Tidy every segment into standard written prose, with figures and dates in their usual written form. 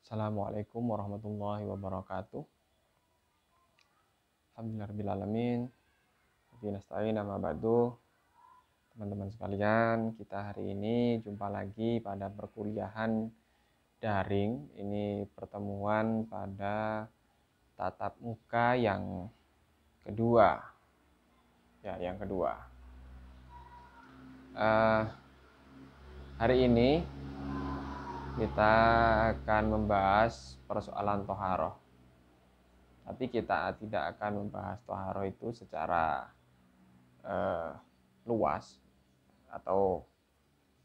Assalamualaikum warahmatullahi wabarakatuh. Alhamdulillahirrahmanirrahim. Wabillahi nasta'in, amma ba'du. Teman-teman sekalian, kita hari ini jumpa lagi pada perkuliahan daring. Ini pertemuan pada tatap muka yang kedua. Yang kedua. Hari ini kita akan membahas persoalan toharoh. Tapi kita tidak akan membahas toharoh itu secara luas,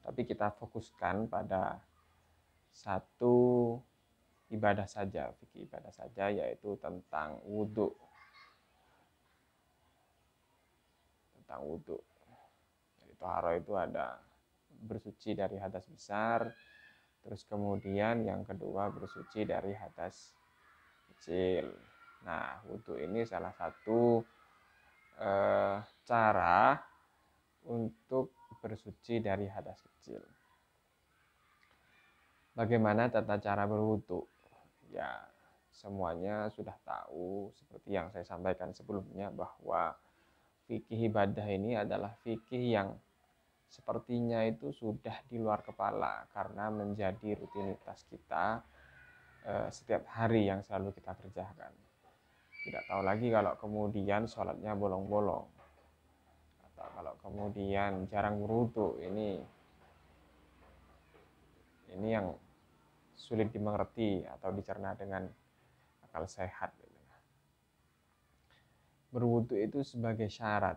tapi kita fokuskan pada satu ibadah saja, fikih ibadah saja, yaitu tentang wudhu. Tentang wudhu. Jadi toharoh itu ada bersuci dari hadas besar, terus kemudian yang kedua bersuci dari hadas kecil. Nah, wudhu ini salah satu cara untuk bersuci dari hadas kecil. Bagaimana tata cara berwudhu? Ya, semuanya sudah tahu seperti yang saya sampaikan sebelumnya bahwa fikih ibadah ini adalah fikih yang sepertinya itu sudah di luar kepala karena menjadi rutinitas kita setiap hari yang selalu kita kerjakan. Tidak tahu lagi kalau kemudian sholatnya bolong-bolong, atau kalau kemudian jarang berwudu. Ini yang sulit dimengerti atau dicerna dengan akal sehat. Berwudu itu sebagai syarat.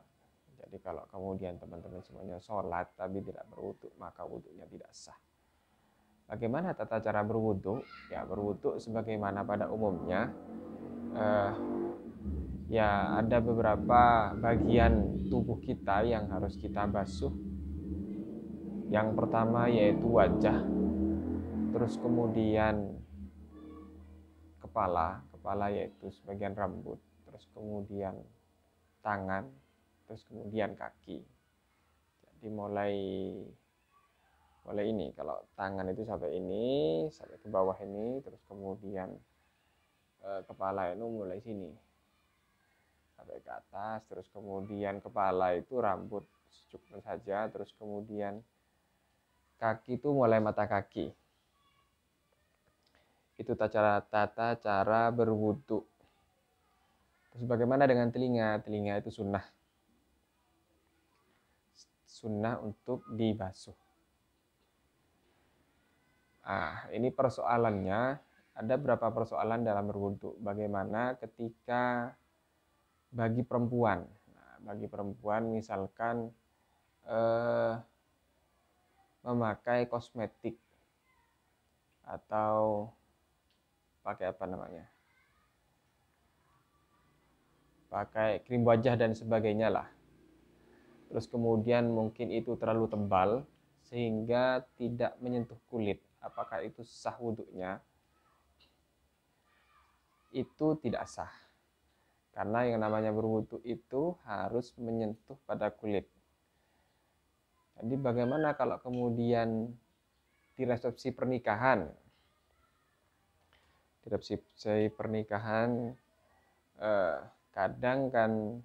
Jadi kalau kemudian teman-teman semuanya sholat tapi tidak berwudu, maka wudunya tidak sah. Bagaimana tata cara berwudu? Ya, berwudu sebagaimana pada umumnya. Ya, ada beberapa bagian tubuh kita yang harus kita basuh. Yang pertama yaitu wajah, terus kemudian kepala yaitu sebagian rambut, terus kemudian tangan, terus kemudian kaki. Jadi mulai ini, kalau tangan itu sampai ke bawah ini, terus kemudian kepala itu mulai sini sampai ke atas, terus kemudian kepala itu rambut secukupnya saja, terus kemudian kaki itu mulai mata kaki. Itu tata cara berwudu. Terus bagaimana dengan telinga? Telinga itu sunnah untuk dibasuh. Ini persoalannya, ada berapa persoalan dalam berwudu. Bagaimana ketika bagi perempuan? Bagi perempuan misalkan memakai kosmetik atau pakai pakai krim wajah dan sebagainya lah. Terus kemudian mungkin itu terlalu tebal sehingga tidak menyentuh kulit. Apakah itu sah wudunya? Itu tidak sah. Karena yang namanya berwudu itu harus menyentuh pada kulit. Jadi bagaimana kalau kemudian di resepsi pernikahan? Di resepsi pernikahan kadang kan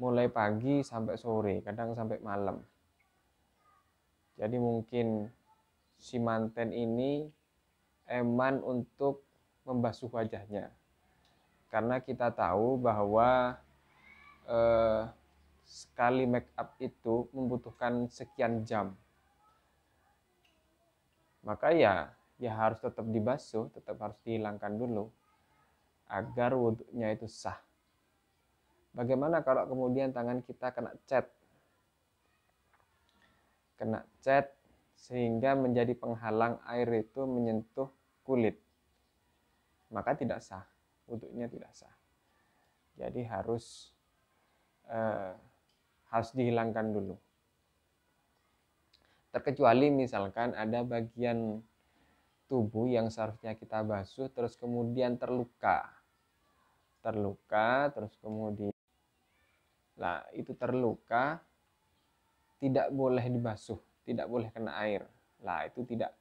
mulai pagi sampai sore, kadang sampai malam. Jadi mungkin si manten ini eman untuk membasuh wajahnya. Karena kita tahu bahwa sekali make up itu membutuhkan sekian jam. Maka ya harus tetap dibasuh, tetap harus dihilangkan dulu agar wudunya itu sah. Bagaimana kalau kemudian tangan kita kena cat sehingga menjadi penghalang air itu menyentuh kulit? Maka tidak sah, wudunya tidak sah. Jadi harus dihilangkan dulu. Terkecuali misalkan ada bagian tubuh yang seharusnya kita basuh terus kemudian terluka, terus kemudian itu terluka, tidak boleh dibasuh, tidak boleh kena air. Itu tidak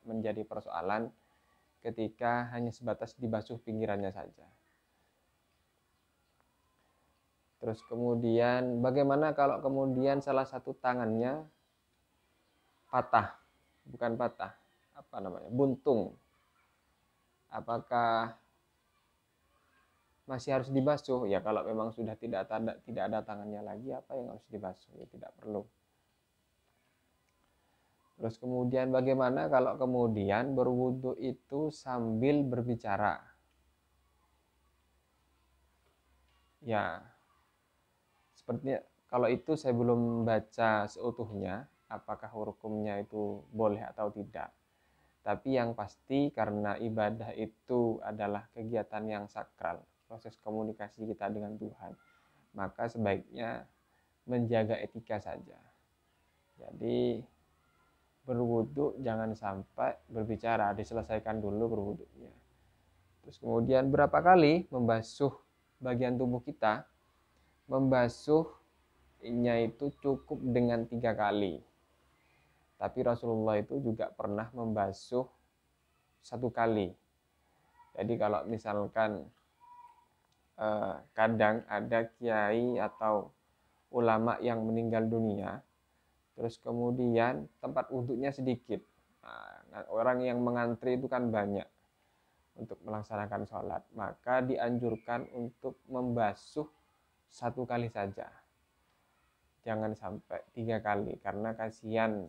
menjadi persoalan ketika hanya sebatas dibasuh pinggirannya saja. Terus kemudian bagaimana kalau kemudian salah satu tangannya patah, bukan patah, apa namanya, buntung. Apakah masih harus dibasuh? Ya kalau memang sudah tidak ada tangannya lagi, apa yang harus dibasuh? Ya tidak perlu. Terus kemudian bagaimana kalau kemudian berwudu itu sambil berbicara? Ya, sepertinya kalau itu saya belum baca seutuhnya, apakah hukumnya itu boleh atau tidak. Tapi yang pasti karena ibadah itu adalah kegiatan yang sakral, proses komunikasi kita dengan Tuhan, maka sebaiknya menjaga etika saja. Jadi berwudu jangan sampai berbicara, diselesaikan dulu berwudunya. Terus kemudian berapa kali membasuh bagian tubuh kita? Membasuhnya itu cukup dengan 3 kali. Tapi Rasulullah itu juga pernah membasuh 1 kali. Jadi kalau misalkan kadang ada kiai atau ulama yang meninggal dunia, terus kemudian tempat wudhunya sedikit. Nah, orang yang mengantri itu kan banyak untuk melaksanakan sholat, maka dianjurkan untuk membasuh 1 kali saja. Jangan sampai 3 kali, karena kasihan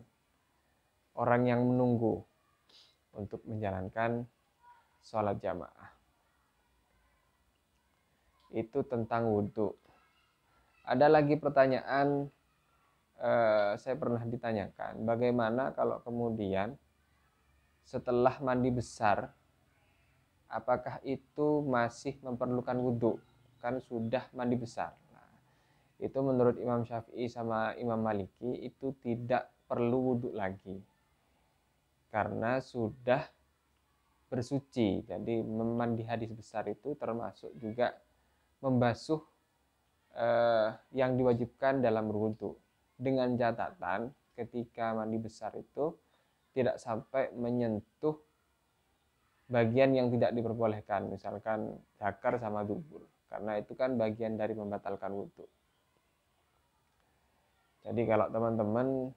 orang yang menunggu untuk menjalankan sholat jamaah. Itu tentang wudhu. Ada lagi pertanyaan, saya pernah ditanyakan, bagaimana kalau kemudian setelah mandi besar, apakah itu masih memerlukan wudhu? Kan sudah mandi besar. Nah, itu menurut Imam Syafi'i sama Imam Maliki itu tidak perlu wudhu lagi, karena sudah bersuci. Jadi mandi hadis besar itu termasuk juga membasuh yang diwajibkan dalam berwudu, dengan catatan ketika mandi besar itu tidak sampai menyentuh bagian yang tidak diperbolehkan, misalkan zakar sama dubur, karena itu kan bagian dari membatalkan wudu. Jadi kalau teman-teman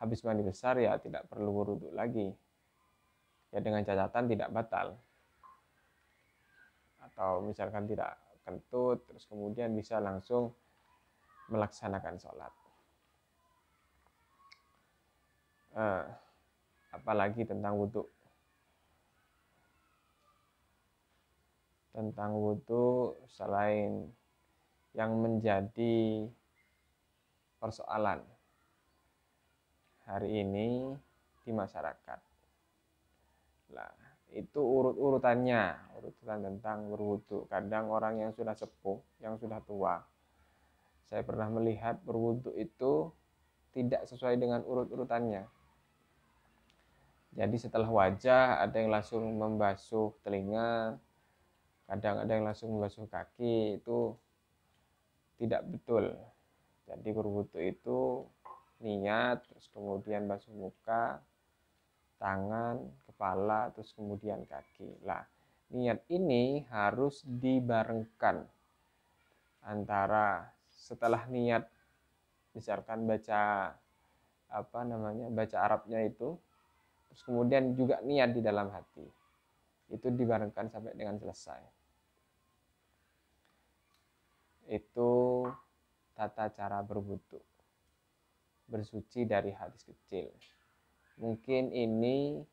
habis mandi besar ya tidak perlu wudu lagi, ya dengan catatan tidak batal. Atau misalkan tidak kentut, terus kemudian bisa langsung melaksanakan sholat. Apalagi tentang wudhu. Tentang wudhu selain yang menjadi persoalan hari ini di masyarakat. Nah, itu urutan tentang berwudu. Kadang orang yang sudah sepuh, yang sudah tua, saya pernah melihat berwudu itu tidak sesuai dengan urutannya. Jadi setelah wajah ada yang langsung membasuh telinga, kadang ada yang langsung membasuh kaki, itu tidak betul. Jadi berwudu itu niat, terus kemudian basuh muka, tangan, kepala, terus kemudian kaki. Lah, niat ini harus dibarengkan antara setelah niat, misalkan baca baca Arabnya itu, terus kemudian juga niat di dalam hati. Itu dibarengkan sampai dengan selesai. Itu tata cara berwudu, bersuci dari hadis kecil. Mungkin ini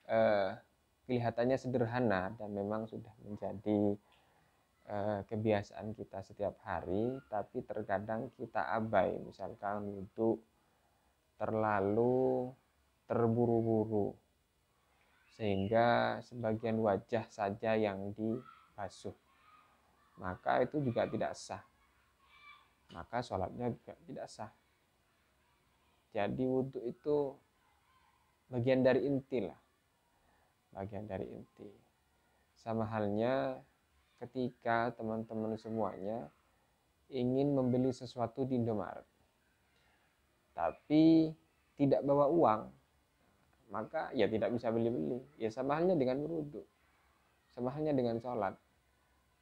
kelihatannya sederhana dan memang sudah menjadi kebiasaan kita setiap hari, tapi terkadang kita abai, misalkan wudu terlalu terburu-buru sehingga sebagian wajah saja yang dibasuh, maka itu juga tidak sah, maka sholatnya juga tidak sah. Jadi wudu itu bagian dari inti lah, bagian dari inti. Sama halnya ketika teman-teman semuanya ingin membeli sesuatu di Indomaret, tapi tidak bawa uang, maka ya tidak bisa beli-beli. Ya sama halnya dengan berwudu, sama halnya dengan sholat.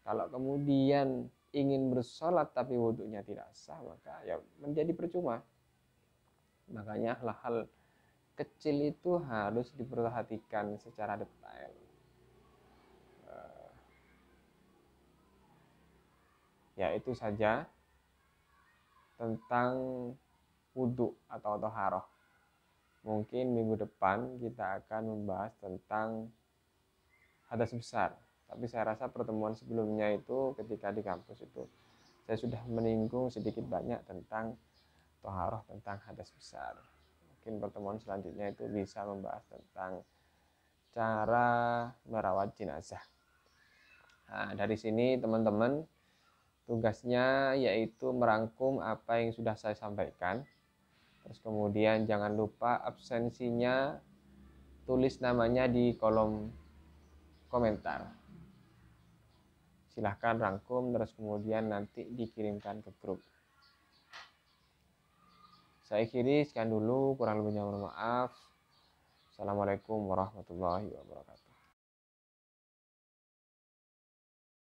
Kalau kemudian ingin bersolat tapi wudhunya tidak sah, maka ya menjadi percuma. Makanya hal-hal kecil itu harus diperhatikan secara detail. Ya itu saja tentang wudhu atau toharoh. Mungkin minggu depan kita akan membahas tentang hadas besar. Tapi saya rasa pertemuan sebelumnya itu ketika di kampus itu saya sudah menyinggung sedikit banyak tentang toharoh, tentang hadas besar. Mungkin pertemuan selanjutnya itu bisa membahas tentang cara merawat jenazah. Nah, dari sini teman-teman tugasnya yaitu merangkum apa yang sudah saya sampaikan. Terus kemudian jangan lupa absensinya tulis namanya di kolom komentar. Silahkan rangkum terus kemudian nanti dikirimkan ke grup. Saya akhiri sekian dulu, kurang lebihnya mohon maaf. Assalamualaikum warahmatullahi wabarakatuh.